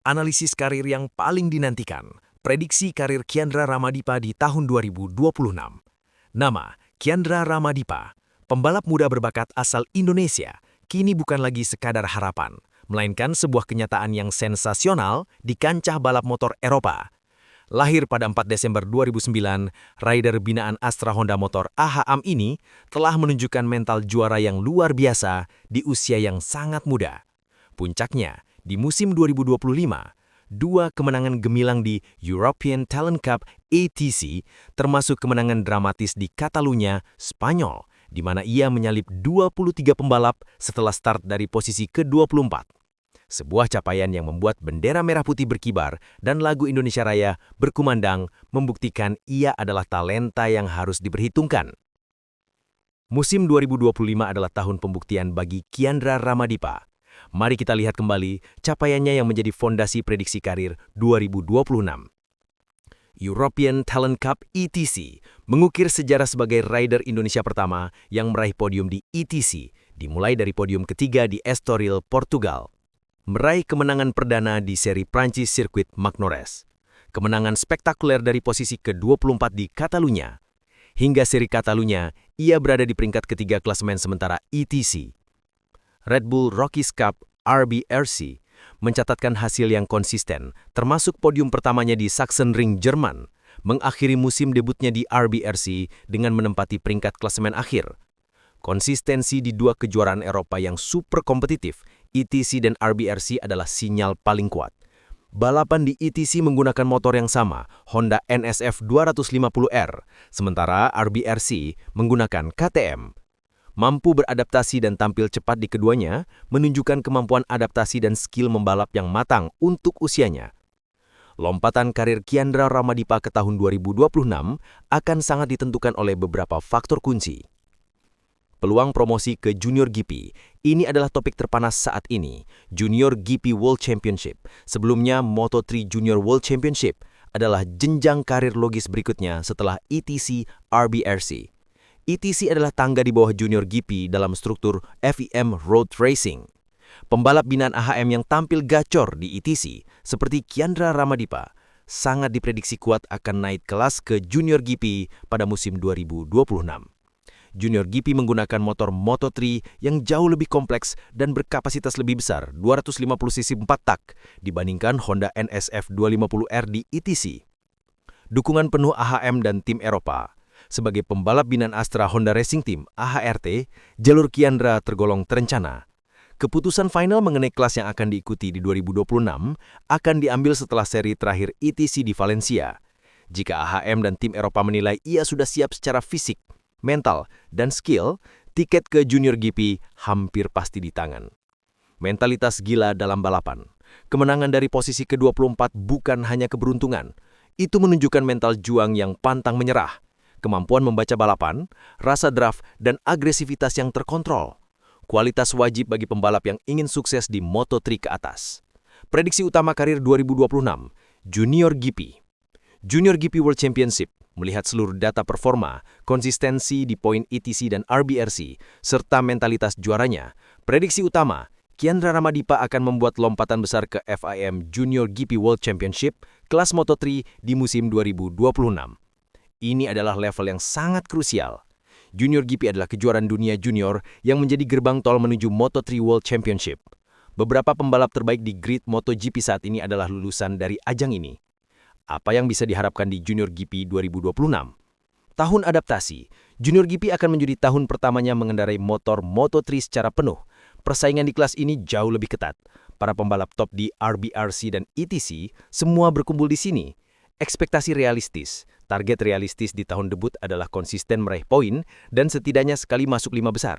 Analisis karir yang paling dinantikan, prediksi karir Kiandra Ramadipa di tahun 2026. Nama, Kiandra Ramadipa, pembalap muda berbakat asal Indonesia, kini bukan lagi sekadar harapan, melainkan sebuah kenyataan yang sensasional di kancah balap motor Eropa. Lahir pada 4 Desember 2009, rider binaan Astra Honda Motor AHAM ini telah menunjukkan mental juara yang luar biasa di usia yang sangat muda. Puncaknya, di musim 2025, dua kemenangan gemilang di European Talent Cup ATC, termasuk kemenangan dramatis di Catalunya, Spanyol, di mana ia menyalip 23 pembalap setelah start dari posisi ke-24. Sebuah capaian yang membuat bendera merah putih berkibar dan lagu Indonesia Raya berkumandang membuktikan ia adalah talenta yang harus diperhitungkan. Musim 2025 adalah tahun pembuktian bagi Kiandra Ramadipa. Mari kita lihat kembali capaiannya yang menjadi fondasi prediksi karir 2026. European Talent Cup ETC mengukir sejarah sebagai rider Indonesia pertama yang meraih podium di ETC, dimulai dari podium ketiga di Estoril, Portugal. Meraih kemenangan perdana di seri Prancis Sirkuit Magnores. Kemenangan spektakuler dari posisi ke-24 di Catalunya. Hingga seri Catalunya, ia berada di peringkat ketiga klasemen sementara ETC. Red Bull Rockies Cup RBRC mencatatkan hasil yang konsisten, termasuk podium pertamanya di Sachsenring, Jerman, mengakhiri musim debutnya di RBRC dengan menempati peringkat klasemen akhir. Konsistensi di dua kejuaraan Eropa yang super kompetitif, ETC dan RBRC adalah sinyal paling kuat. Balapan di ETC menggunakan motor yang sama, Honda NSF 250R, sementara RBRC menggunakan KTM. Mampu beradaptasi dan tampil cepat di keduanya, menunjukkan kemampuan adaptasi dan skill membalap yang matang untuk usianya. Lompatan karir Kiandra Ramadipa ke tahun 2026 akan sangat ditentukan oleh beberapa faktor kunci. Peluang promosi ke Junior GP, ini adalah topik terpanas saat ini. Junior GP World Championship, sebelumnya Moto3 Junior World Championship, adalah jenjang karir logis berikutnya setelah ETC RBRC. ETC adalah tangga di bawah Junior GP dalam struktur FIM Road Racing. Pembalap binaan AHM yang tampil gacor di ETC, seperti Kiandra Ramadipa, sangat diprediksi kuat akan naik kelas ke Junior GP pada musim 2026. Junior GP menggunakan motor Moto3 yang jauh lebih kompleks dan berkapasitas lebih besar, 250 cc 4 tak, dibandingkan Honda NSF 250R di ETC. Dukungan penuh AHM dan tim Eropa. Sebagai pembalap binaan Astra Honda Racing Team (AHRT), jalur Kiandra tergolong terencana. Keputusan final mengenai kelas yang akan diikuti di 2026 akan diambil setelah seri terakhir ETC di Valencia. Jika AHM dan tim Eropa menilai ia sudah siap secara fisik, mental, dan skill, tiket ke Junior GP hampir pasti di tangan. Mentalitas gila dalam balapan. Kemenangan dari posisi ke-24 bukan hanya keberuntungan. Itu menunjukkan mental juang yang pantang menyerah. Kemampuan membaca balapan, rasa draft, dan agresivitas yang terkontrol. Kualitas wajib bagi pembalap yang ingin sukses di Moto3 ke atas. Prediksi utama karir 2026, Junior GP. Junior GP World Championship melihat seluruh data performa, konsistensi di poin ETC dan RBRC, serta mentalitas juaranya. Prediksi utama, Kiandra Ramadipa akan membuat lompatan besar ke FIM Junior GP World Championship kelas Moto3 di musim 2026. Ini adalah level yang sangat krusial. Junior GP adalah kejuaraan dunia junior yang menjadi gerbang tol menuju Moto3 World Championship. Beberapa pembalap terbaik di grid MotoGP saat ini adalah lulusan dari ajang ini. Apa yang bisa diharapkan di Junior GP 2026? Tahun adaptasi, Junior GP akan menjadi tahun pertamanya mengendarai motor Moto3 secara penuh. Persaingan di kelas ini jauh lebih ketat. Para pembalap top di RBRC dan ETC semua berkumpul di sini. Ekspektasi realistis. Target realistis di tahun debut adalah konsisten meraih poin dan setidaknya sekali masuk 5 besar.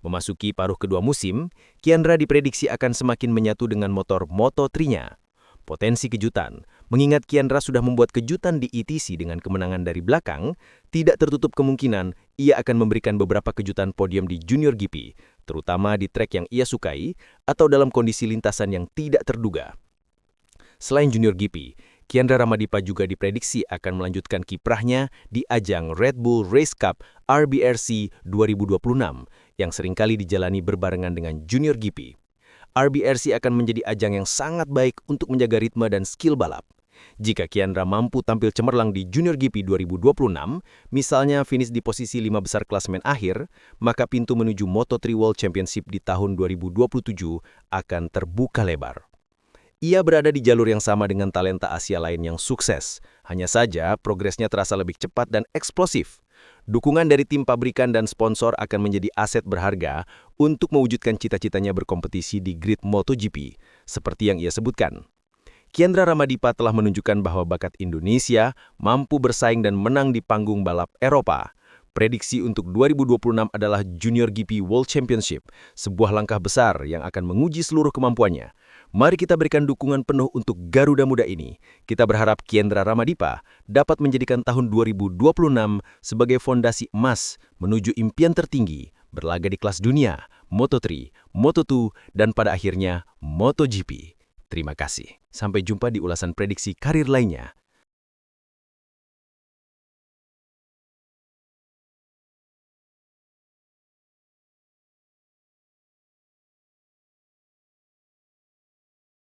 Memasuki paruh kedua musim, Kiandra diprediksi akan semakin menyatu dengan motor Moto3-nya. Potensi kejutan, mengingat Kiandra sudah membuat kejutan di ETC dengan kemenangan dari belakang, tidak tertutup kemungkinan ia akan memberikan beberapa kejutan podium di Junior GP, terutama di trek yang ia sukai atau dalam kondisi lintasan yang tidak terduga. Selain Junior GP, Kiandra Ramadipa juga diprediksi akan melanjutkan kiprahnya di ajang Red Bull Race Cup RBRC 2026 yang seringkali dijalani berbarengan dengan Junior GP. RBRC akan menjadi ajang yang sangat baik untuk menjaga ritme dan skill balap. Jika Kiandra mampu tampil cemerlang di Junior GP 2026, misalnya finish di posisi 5 besar klasemen akhir, maka pintu menuju Moto3 World Championship di tahun 2027 akan terbuka lebar. Ia berada di jalur yang sama dengan talenta Asia lain yang sukses. Hanya saja, progresnya terasa lebih cepat dan eksplosif. Dukungan dari tim pabrikan dan sponsor akan menjadi aset berharga untuk mewujudkan cita-citanya berkompetisi di grid MotoGP, seperti yang ia sebutkan. Kiandra Ramadipa telah menunjukkan bahwa bakat Indonesia mampu bersaing dan menang di panggung balap Eropa. Prediksi untuk 2026 adalah Junior GP World Championship, sebuah langkah besar yang akan menguji seluruh kemampuannya. Mari kita berikan dukungan penuh untuk Garuda Muda ini. Kita berharap Kiandra Ramadipa dapat menjadikan tahun 2026 sebagai fondasi emas menuju impian tertinggi, berlaga di kelas dunia, Moto3, Moto2, dan pada akhirnya MotoGP. Terima kasih. Sampai jumpa di ulasan prediksi karir lainnya.